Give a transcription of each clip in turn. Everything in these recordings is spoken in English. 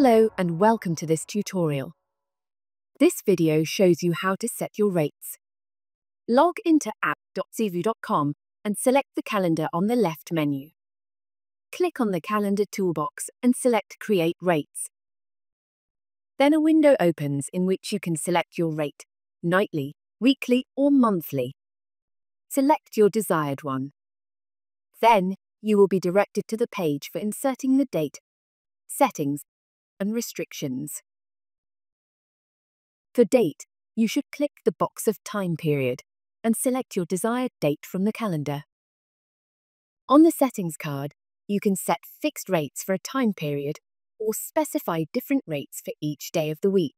Hello and welcome to this tutorial. This video shows you how to set your rates. Log into app.zeevou.com and select the calendar on the left menu. Click on the calendar toolbox and select Create Rates. Then a window opens in which you can select your rate, nightly, weekly or monthly. Select your desired one. Then you will be directed to the page for inserting the date, settings, and restrictions. For date, you should click the box of time period and select your desired date from the calendar. On the settings card, you can set fixed rates for a time period or specify different rates for each day of the week.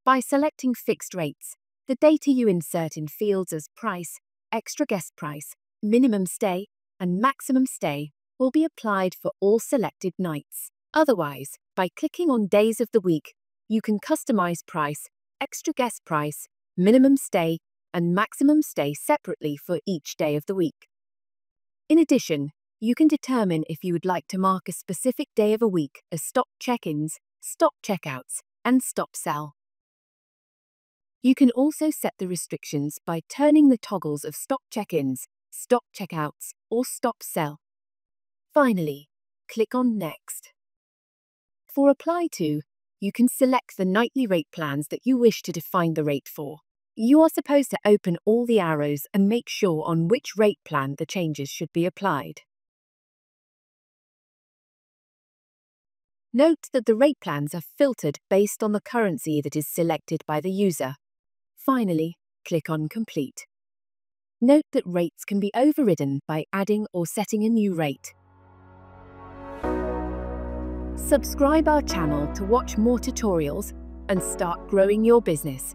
By selecting fixed rates, the data you insert in fields as price, extra guest price, minimum stay, and maximum stay will be applied for all selected nights. Otherwise, by clicking on days of the week, you can customize price, extra guest price, minimum stay, and maximum stay separately for each day of the week. In addition, you can determine if you would like to mark a specific day of a week as stop check-ins, stop checkouts, and stop sell. You can also set the restrictions by turning the toggles of stop check-ins, stop checkouts, or stop sell. Finally, click on Next. For Apply To, you can select the nightly rate plans that you wish to define the rate for. You are supposed to open all the arrows and make sure on which rate plan the changes should be applied. Note that the rate plans are filtered based on the currency that is selected by the user. Finally, click on Complete. Note that rates can be overridden by adding or setting a new rate. Subscribe our channel to watch more tutorials and start growing your business.